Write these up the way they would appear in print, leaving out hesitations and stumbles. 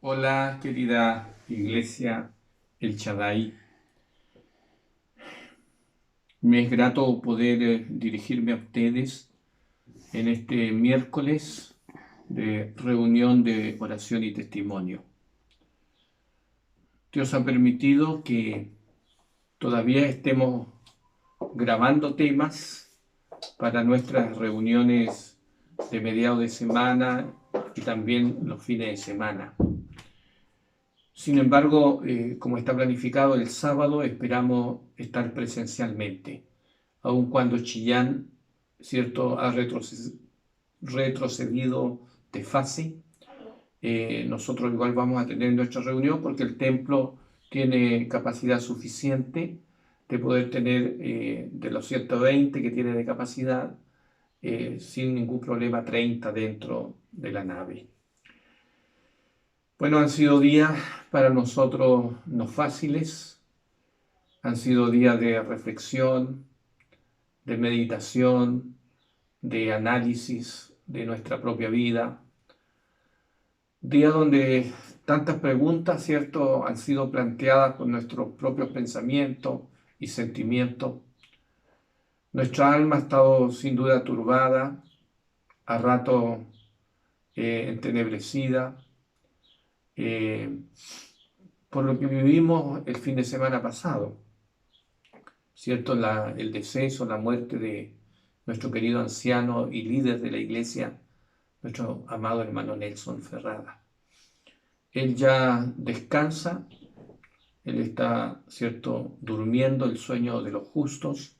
Hola, querida Iglesia El Shaddai. Me es grato poder dirigirme a ustedes en este miércoles de reunión de oración y testimonio. Dios ha permitido que todavía estemos grabando temas para nuestras reuniones de mediados de semana y también los fines de semana. Sin embargo, como está planificado el sábado, esperamos estar presencialmente, aun cuando Chillán, cierto, ha retrocedido de fase. Nosotros igual vamos a tener nuestra reunión porque el templo tiene capacidad suficiente de poder tener de los 120 que tiene de capacidad, sin ningún problema 30 dentro de la nave. Bueno, han sido días para nosotros no fáciles, han sido días de reflexión, de meditación, de análisis de nuestra propia vida, días donde tantas preguntas, ¿cierto?, han sido planteadas por nuestros propios pensamientos y sentimientos. Nuestra alma ha estado sin duda turbada, a rato entenebrecida, eh, por lo que vivimos el fin de semana pasado, ¿cierto? El deceso, la muerte de nuestro querido anciano y líder de la iglesia, nuestro amado hermano Nelson Ferrada. Él ya descansa, él está, ¿cierto?, durmiendo el sueño de los justos,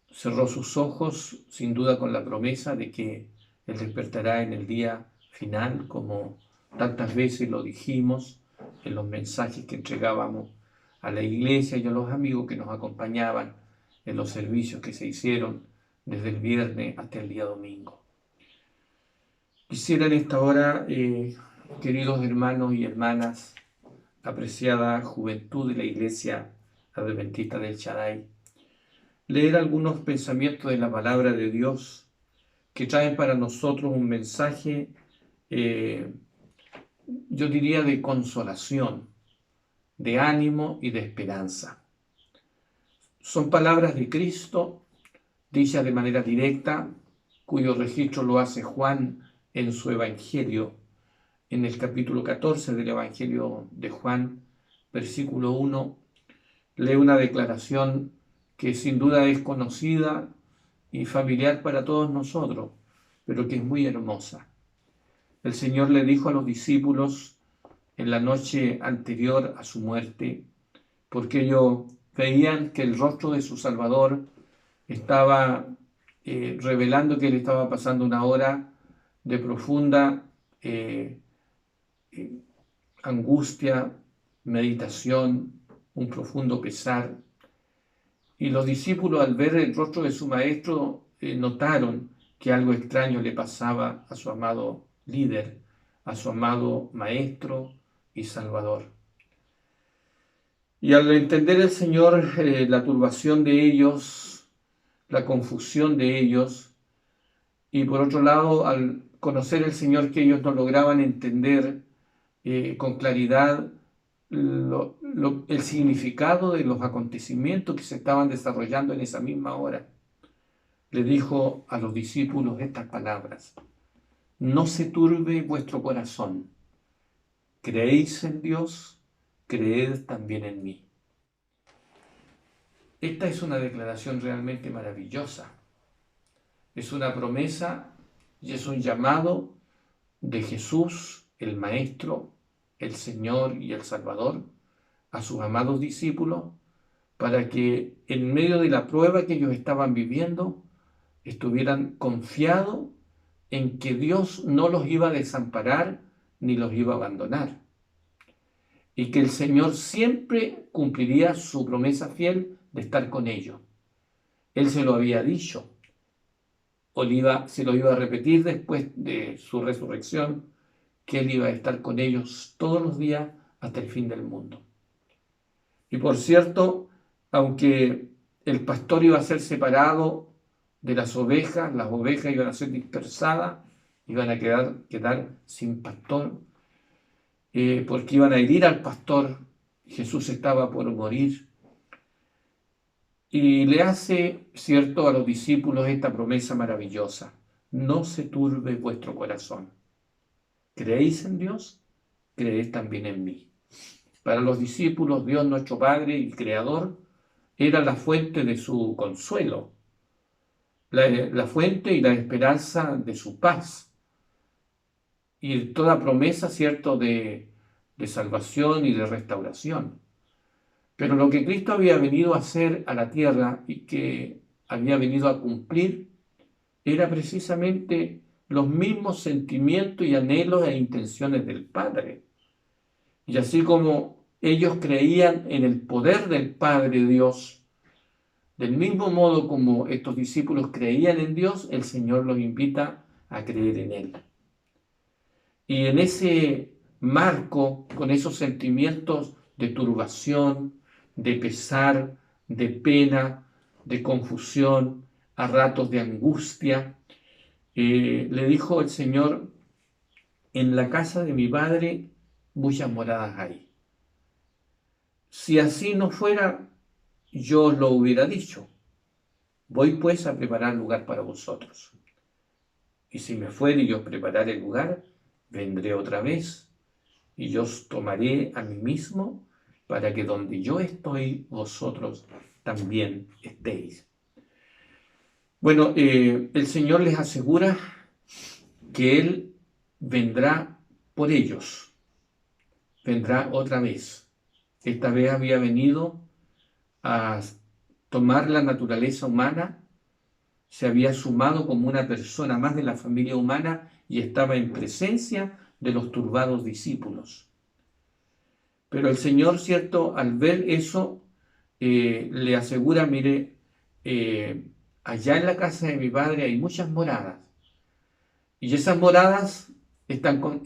cerró sus ojos sin duda con la promesa de que él despertará en el día final, como tantas veces lo dijimos en los mensajes que entregábamos a la iglesia y a los amigos que nos acompañaban en los servicios que se hicieron desde el viernes hasta el día domingo. Quisiera en esta hora, queridos hermanos y hermanas, apreciada juventud de la Iglesia Adventista del Shaddai, leer algunos pensamientos de la palabra de Dios que traen para nosotros un mensaje, yo diría, de consolación, de ánimo y de esperanza. Son palabras de Cristo, dichas de manera directa, cuyo registro lo hace Juan en su Evangelio, en el capítulo 14 del Evangelio de Juan, versículo 1, lee una declaración que sin duda es conocida y familiar para todos nosotros, pero que es muy hermosa. El Señor le dijo a los discípulos en la noche anterior a su muerte, porque ellos veían que el rostro de su Salvador estaba revelando que él estaba pasando una hora de profunda angustia, meditación, un profundo pesar. Y los discípulos, al ver el rostro de su maestro, notaron que algo extraño le pasaba a su amado líder, a su amado maestro y salvador. Y al entender el Señor la turbación de ellos, la confusión de ellos, y por otro lado, al conocer el Señor que ellos no lograban entender con claridad el significado de los acontecimientos que se estaban desarrollando en esa misma hora, le dijo a los discípulos estas palabras: no se turbe vuestro corazón, creéis en Dios, creed también en mí. Esta es una declaración realmente maravillosa, es una promesa y es un llamado de Jesús, el Maestro, el Señor y el Salvador, a sus amados discípulos, para que en medio de la prueba que ellos estaban viviendo, estuvieran confiados en que Dios no los iba a desamparar ni los iba a abandonar, y que el Señor siempre cumpliría su promesa fiel de estar con ellos. Él se lo había dicho, se lo iba a repetir después de su resurrección, que Él iba a estar con ellos todos los días hasta el fin del mundo. Y por cierto, aunque el pastor iba a ser separado de las ovejas iban a ser dispersadas, iban a quedar sin pastor, porque iban a herir al pastor. Jesús estaba por morir. Y le hace, cierto, a los discípulos esta promesa maravillosa: no se turbe vuestro corazón. ¿Creéis en Dios? Creed también en mí. Para los discípulos, Dios nuestro Padre y Creador era la fuente de su consuelo, la fuente y la esperanza de su paz, y toda promesa, cierto, de salvación y de restauración. Pero lo que Cristo había venido a hacer a la tierra y que había venido a cumplir era precisamente los mismos sentimientos y anhelos e intenciones del Padre. Y así como ellos creían en el poder del Padre Dios, del mismo modo como estos discípulos creían en Dios, el Señor los invita a creer en Él. Y en ese marco, con esos sentimientos de turbación, de pesar, de pena, de confusión, a ratos de angustia, le dijo el Señor: en la casa de mi Padre muchas moradas hay. Si así no fuera, yo os lo hubiera dicho. Voy pues a preparar lugar para vosotros. Y si me fuere y yo os prepararé el lugar, vendré otra vez y yo os tomaré a mí mismo, para que donde yo estoy, vosotros también estéis. Bueno, el Señor les asegura que Él vendrá por ellos, vendrá otra vez. Esta vez había venido a tomar la naturaleza humana, se había sumado como una persona más de la familia humana y estaba en presencia de los turbados discípulos. Pero el Señor, cierto, al ver eso, le asegura: mire, allá en la casa de mi Padre hay muchas moradas, y esas moradas están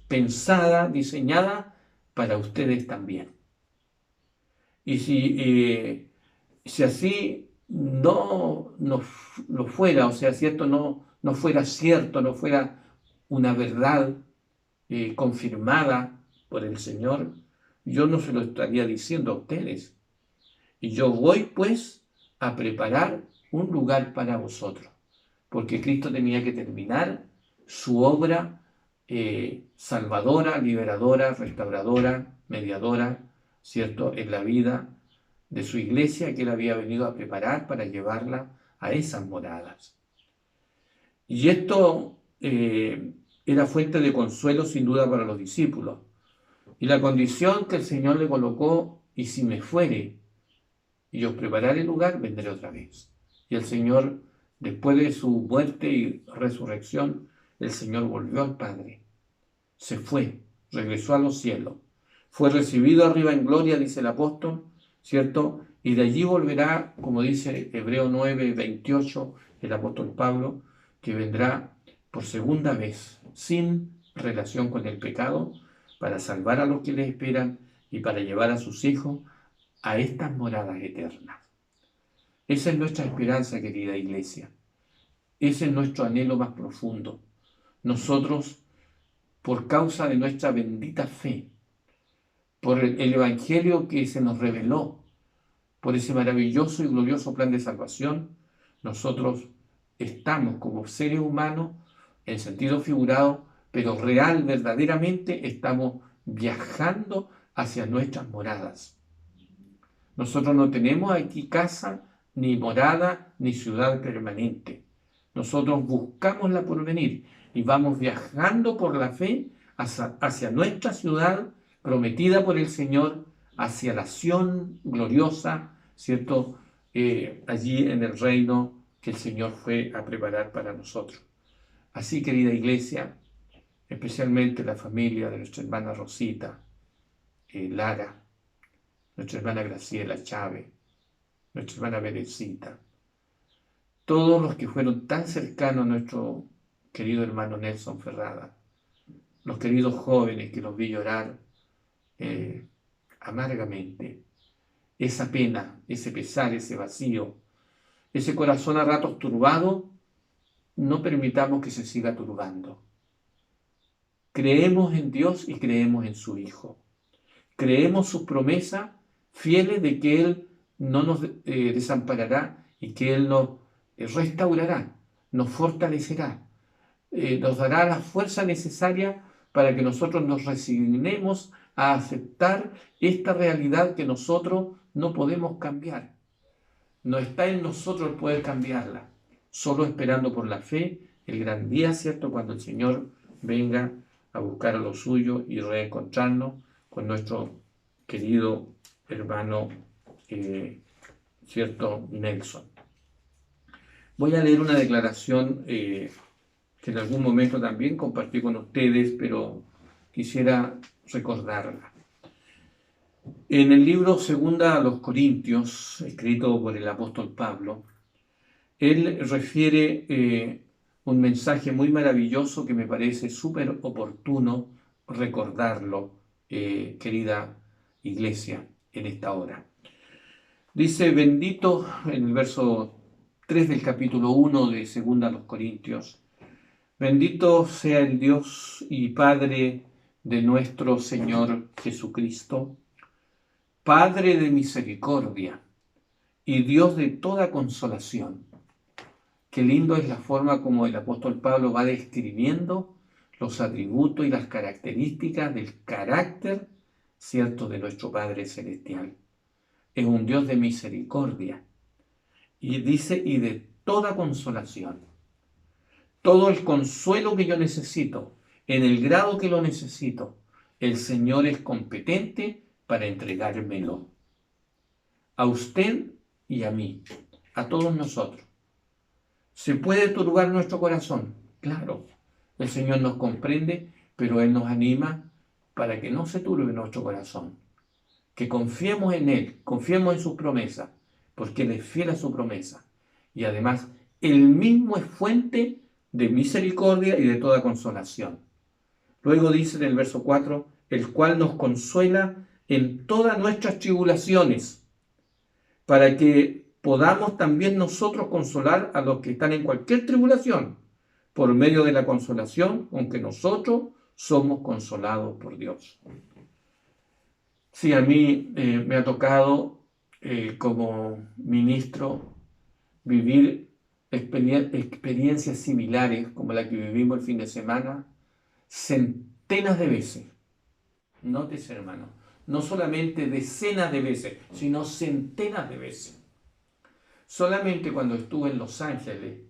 pensadas, diseñadas para ustedes también. Y si así no fuera, o sea, cierto, no fuera cierto, no fuera una verdad confirmada por el Señor, yo no se lo estaría diciendo a ustedes. Y yo voy pues a preparar un lugar para vosotros, porque Cristo tenía que terminar su obra salvadora, liberadora, restauradora, mediadora, ¿cierto?, en la vida de su iglesia, que Él había venido a preparar para llevarla a esas moradas. Y esto era fuente de consuelo sin duda para los discípulos. Y la condición que el Señor le colocó: y si me fuere y os prepararé el lugar, vendré otra vez. Y el Señor, después de su muerte y resurrección, el Señor volvió al Padre, se fue, regresó a los cielos, fue recibido arriba en gloria, dice el apóstol, ¿cierto? Y de allí volverá, como dice Hebreo 9, 28, el apóstol Pablo, que vendrá por segunda vez, sin relación con el pecado, para salvar a los que le esperan y para llevar a sus hijos a estas moradas eternas. Esa es nuestra esperanza, querida iglesia. Ese es nuestro anhelo más profundo. Nosotros, por causa de nuestra bendita fe, por el Evangelio que se nos reveló, por ese maravilloso y glorioso plan de salvación, nosotros estamos como seres humanos, en sentido figurado, pero real, verdaderamente, estamos viajando hacia nuestras moradas. Nosotros no tenemos aquí casa, ni morada, ni ciudad permanente. Nosotros buscamos la porvenir y vamos viajando por la fe hacia nuestra ciudad prometida por el Señor, hacia la Sión gloriosa, ¿cierto? Allí en el reino que el Señor fue a preparar para nosotros. Así, querida iglesia, especialmente la familia de nuestra hermana Rosita, Lara, nuestra hermana Graciela Chávez, nuestra hermana Berecita, todos los que fueron tan cercanos a nuestro querido hermano Nelson Ferrada, los queridos jóvenes que los vi llorar amargamente, esa pena, ese pesar, ese vacío, ese corazón a ratos turbado, no permitamos que se siga turbando. Creemos en Dios y creemos en su Hijo. Creemos sus promesas fieles de que Él no nos desamparará y que Él nos restaurará, nos fortalecerá, nos dará la fuerza necesaria para que nosotros nos resignemos a aceptar esta realidad que nosotros no podemos cambiar. No está en nosotros el poder cambiarla, solo esperando por la fe el gran día, ¿cierto? Cuando el Señor venga a buscar a lo suyo y reencontrarnos con nuestro querido hermano, ¿cierto? Nelson. Voy a leer una declaración que en algún momento también compartí con ustedes, pero quisiera recordarla. En el libro Segunda a los Corintios, escrito por el apóstol Pablo, él refiere un mensaje muy maravilloso que me parece súper oportuno recordarlo, querida iglesia, en esta hora. Dice, bendito, en el verso 3 del capítulo 1 de Segunda a los Corintios, bendito sea el Dios y Padre de nuestro Señor Jesucristo, Padre de misericordia y Dios de toda consolación. Qué lindo es la forma como el apóstol Pablo va describiendo los atributos y las características del carácter, ¿cierto?, de nuestro Padre Celestial. Es un Dios de misericordia. Y dice, y de toda consolación. Todo el consuelo que yo necesito, en el grado que lo necesito, el Señor es competente para entregármelo. A usted y a mí, a todos nosotros. ¿Se puede turbar nuestro corazón? Claro, el Señor nos comprende, pero Él nos anima para que no se turbe nuestro corazón. Que confiemos en Él, confiemos en sus promesas, porque Él es fiel a su promesa. Y además, Él mismo es fuente de misericordia y de toda consolación. Luego dice en el verso 4, el cual nos consuela en todas nuestras tribulaciones, para que podamos también nosotros consolar a los que están en cualquier tribulación, por medio de la consolación con que nosotros somos consolados por Dios. Sí, a mí me ha tocado como ministro vivir experiencias similares como la que vivimos el fin de semana, centenas de veces. Nótese, hermano, no solamente decenas de veces, sino centenas de veces. Solamente cuando estuve en Los Ángeles,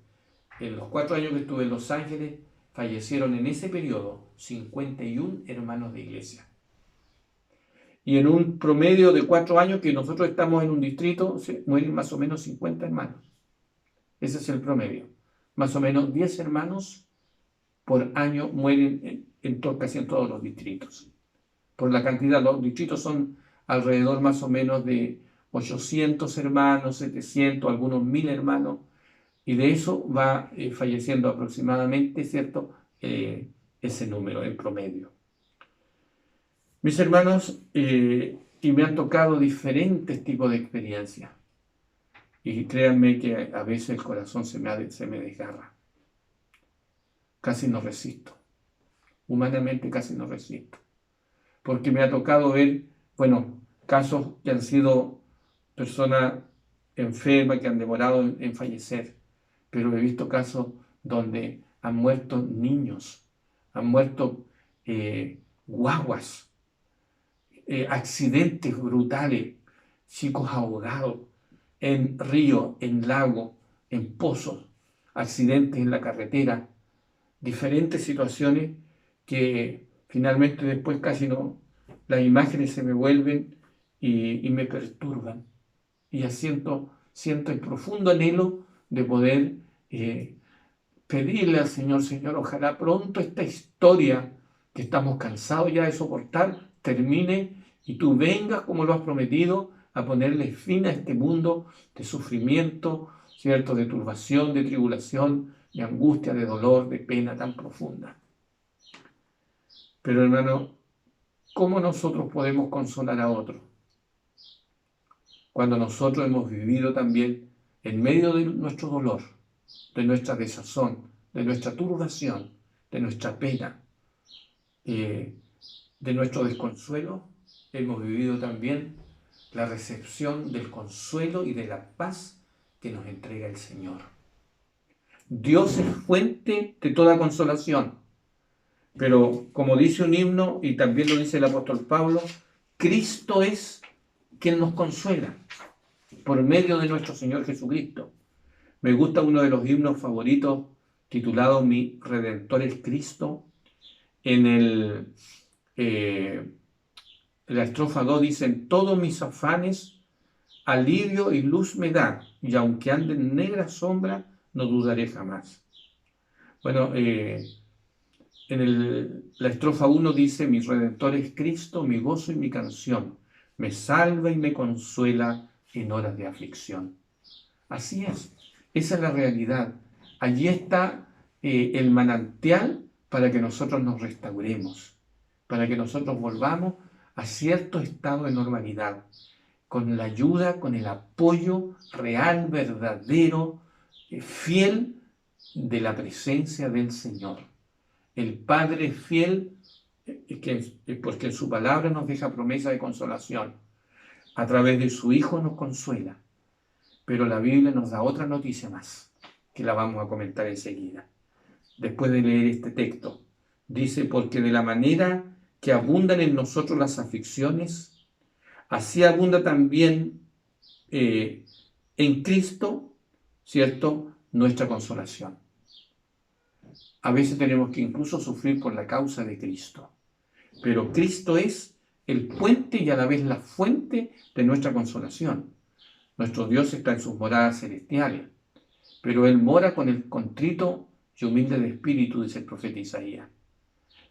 en los 4 años que estuve en Los Ángeles, fallecieron en ese periodo 51 hermanos de iglesia. Y en un promedio de 4 años que nosotros estamos en un distrito, se mueren más o menos 50 hermanos. Ese es el promedio. Más o menos 10 hermanos por año mueren casi en todos los distritos. Por la cantidad, los distritos son alrededor más o menos de 800 hermanos, 700, algunos 1000 hermanos, y de eso va falleciendo aproximadamente, ¿cierto?, ese número en promedio. Mis hermanos, y me han tocado diferentes tipos de experiencias, y créanme que a veces el corazón se me desgarra. Casi no resisto. Humanamente casi no resisto. Porque me ha tocado ver, bueno, casos que han sido personas enfermas, que han demorado en fallecer, pero he visto casos donde han muerto niños, han muerto guaguas, accidentes brutales, chicos ahogados en río, en lago, en pozos, accidentes en la carretera, diferentes situaciones que finalmente después casi no, las imágenes se me vuelven y me perturban. Y ya siento el profundo anhelo de poder pedirle al Señor, Señor, ojalá pronto esta historia que estamos cansados ya de soportar termine y tú vengas como lo has prometido a ponerle fin a este mundo de sufrimiento, ¿cierto?, de turbación, de tribulación, de angustia, de dolor, de pena tan profunda. Pero hermano, ¿cómo nosotros podemos consolar a otros? Cuando nosotros hemos vivido también en medio de nuestro dolor, de nuestra desazón, de nuestra turbación, de nuestra pena, de nuestro desconsuelo, hemos vivido también la recepción del consuelo y de la paz que nos entrega el Señor. Dios es fuente de toda consolación, pero como dice un himno, y también lo dice el apóstol Pablo, Cristo es quien nos consuela por medio de nuestro Señor Jesucristo. Me gusta uno de los himnos favoritos titulado Mi Redentor es Cristo. En la estrofa 2 dicen, todos mis afanes, alivio y luz me da, y aunque ande en negra sombra, no dudaré jamás. Bueno, la estrofa 1 dice, mi Redentor es Cristo, mi gozo y mi canción, me salva y me consuela en horas de aflicción. Así es, esa es la realidad. Allí está el manantial para que nosotros nos restauremos, para que nosotros volvamos a cierto estado de normalidad, con la ayuda, con el apoyo real, verdadero, fiel de la presencia del Señor. El Padre fiel, porque en su palabra nos deja promesa de consolación. A través de su Hijo nos consuela. Pero la Biblia nos da otra noticia más, que la vamos a comentar enseguida. Después de leer este texto, dice, porque de la manera que abundan en nosotros las aflicciones, así abunda también en Cristo, ¿cierto?, nuestra consolación. A veces tenemos que incluso sufrir por la causa de Cristo, pero Cristo es el puente y a la vez la fuente de nuestra consolación. Nuestro Dios está en sus moradas celestiales, pero Él mora con el contrito y humilde de espíritu, dice el profeta Isaías.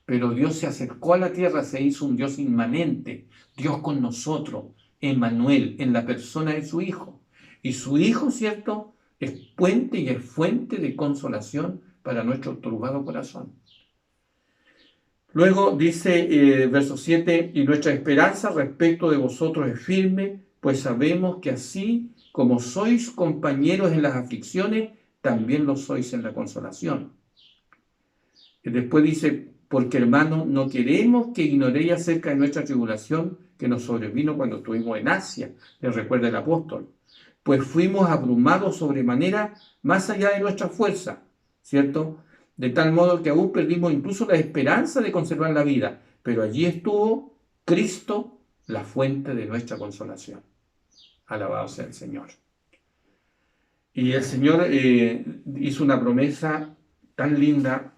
Pero Dios se acercó a la tierra, se hizo un Dios inmanente, Dios con nosotros, Emmanuel, en la persona de su Hijo. Y su Hijo, ¿cierto?, es puente y es fuente de consolación para nuestro turbado corazón. Luego dice verso 7, y nuestra esperanza respecto de vosotros es firme, pues sabemos que así como sois compañeros en las aflicciones, también lo sois en la consolación. Y después dice, porque hermanos, no queremos que ignoréis acerca de nuestra tribulación que nos sobrevino cuando estuvimos en Asia, les recuerda el apóstol, pues fuimos abrumados sobremanera más allá de nuestra fuerza, ¿cierto? De tal modo que aún perdimos incluso la esperanza de conservar la vida, pero allí estuvo Cristo, la fuente de nuestra consolación. Alabado sea el Señor. Y el Señor hizo una promesa tan linda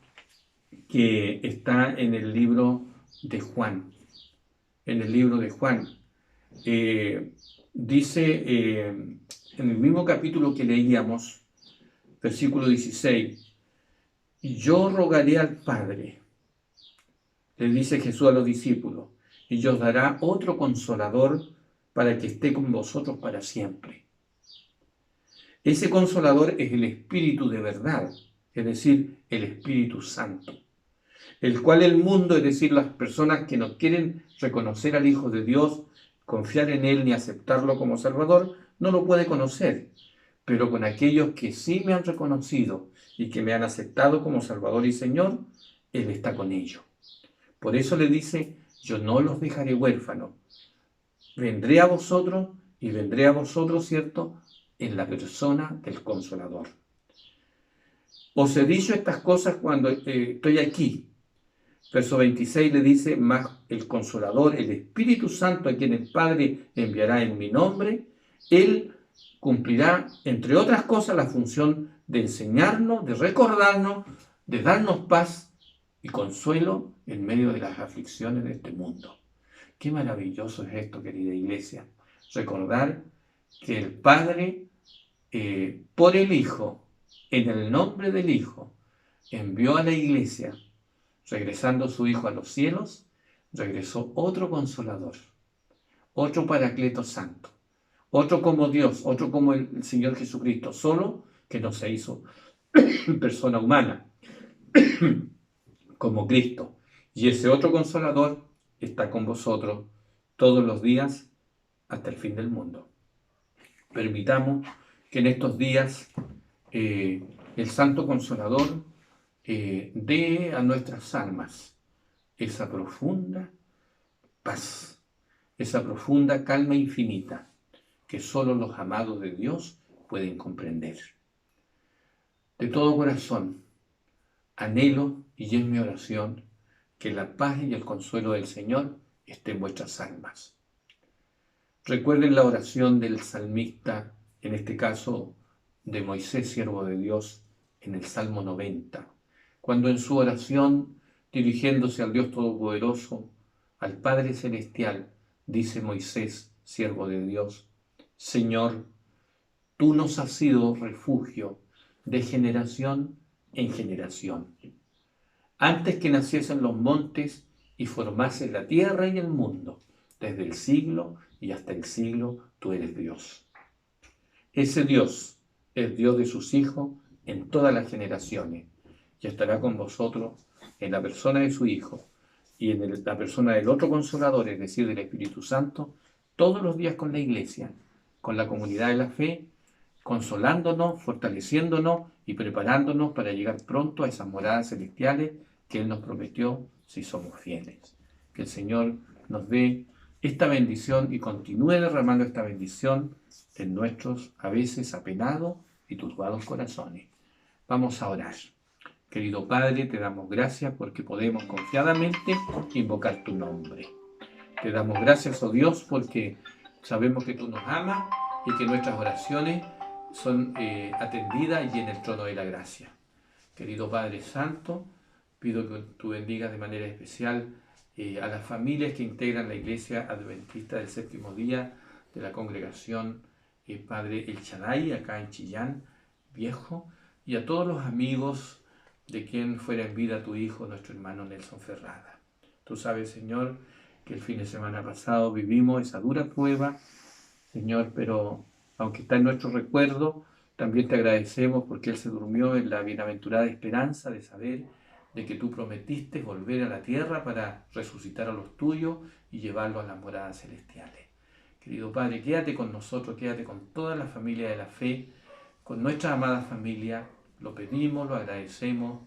que está en el libro de Juan. En el libro de Juan. Dice en el mismo capítulo que leíamos, versículo 16, y yo rogaré al Padre, le dice Jesús a los discípulos, y os dará otro consolador para que esté con vosotros para siempre. Ese consolador es el Espíritu de verdad, es decir, el Espíritu Santo, el cual el mundo, es decir, las personas que no quieren reconocer al Hijo de Dios, confiar en Él ni aceptarlo como Salvador, no lo puede conocer. Pero con aquellos que sí me han reconocido y que me han aceptado como Salvador y Señor, Él está con ellos. Por eso le dice, yo no los dejaré huérfanos. Vendré a vosotros y vendré a vosotros, ¿cierto?, en la persona del Consolador. Os he dicho estas cosas cuando estoy aquí. Verso 26 le dice, más el Consolador, el Espíritu Santo, a quien el Padre enviará en mi nombre, Él cumplirá, entre otras cosas, la función de enseñarnos, de recordarnos, de darnos paz y consuelo en medio de las aflicciones de este mundo. Qué maravilloso es esto, querida iglesia. Recordar que el Padre, por el Hijo, en el nombre del Hijo, envió a la iglesia, regresando su Hijo a los cielos, regresó otro Consolador, otro Paracleto Santo, otro como Dios, otro como el Señor Jesucristo, solo que no se hizo persona humana, como Cristo. Y ese otro Consolador está con vosotros todos los días hasta el fin del mundo. Permitamos que en estos días el Santo Consolador dé a nuestras almas esa profunda paz, esa profunda calma infinita que solo los amados de Dios pueden comprender. De todo corazón, anhelo y es mi oración que la paz y el consuelo del Señor estén en vuestras almas. Recuerden la oración del salmista, en este caso de Moisés, siervo de Dios, en el Salmo 90, cuando en su oración, dirigiéndose al Dios Todopoderoso, al Padre Celestial, dice Moisés, siervo de Dios: Señor, tú nos has sido refugio de generación en generación. Antes que naciesen los montes y formases la tierra y el mundo, desde el siglo y hasta el siglo, tú eres Dios. Ese Dios es Dios de sus hijos en todas las generaciones y estará con vosotros en la persona de su Hijo y en la persona del otro Consolador, es decir, del Espíritu Santo, todos los días con la Iglesia, con la comunidad de la fe, consolándonos, fortaleciéndonos y preparándonos para llegar pronto a esas moradas celestiales que Él nos prometió si somos fieles. Que el Señor nos dé esta bendición y continúe derramando esta bendición en nuestros a veces apenados y turbados corazones. Vamos a orar. Querido Padre, te damos gracias porque podemos confiadamente invocar tu nombre. Te damos gracias, oh Dios, porque sabemos que tú nos amas y que nuestras oraciones son atendidas y en el trono de la gracia. Querido Padre Santo, pido que tú bendigas de manera especial a las familias que integran la Iglesia Adventista del Séptimo Día de la congregación Padre El Shaddai, acá en Chillán Viejo, y a todos los amigos de quien fuera en vida tu hijo, nuestro hermano Nelson Ferrada. Tú sabes, Señor, que el fin de semana pasado vivimos esa dura prueba, Señor, pero aunque está en nuestro recuerdo, también te agradecemos porque Él se durmió en la bienaventurada esperanza de saber de que tú prometiste volver a la tierra para resucitar a los tuyos y llevarlos a las moradas celestiales. Querido Padre, quédate con nosotros, quédate con toda la familia de la fe, con nuestra amada familia. Lo pedimos, lo agradecemos,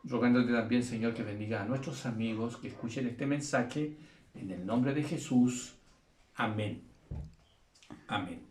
rogándote también, Señor, que bendiga a nuestros amigos que escuchen este mensaje en el nombre de Jesús. Amén. Amén.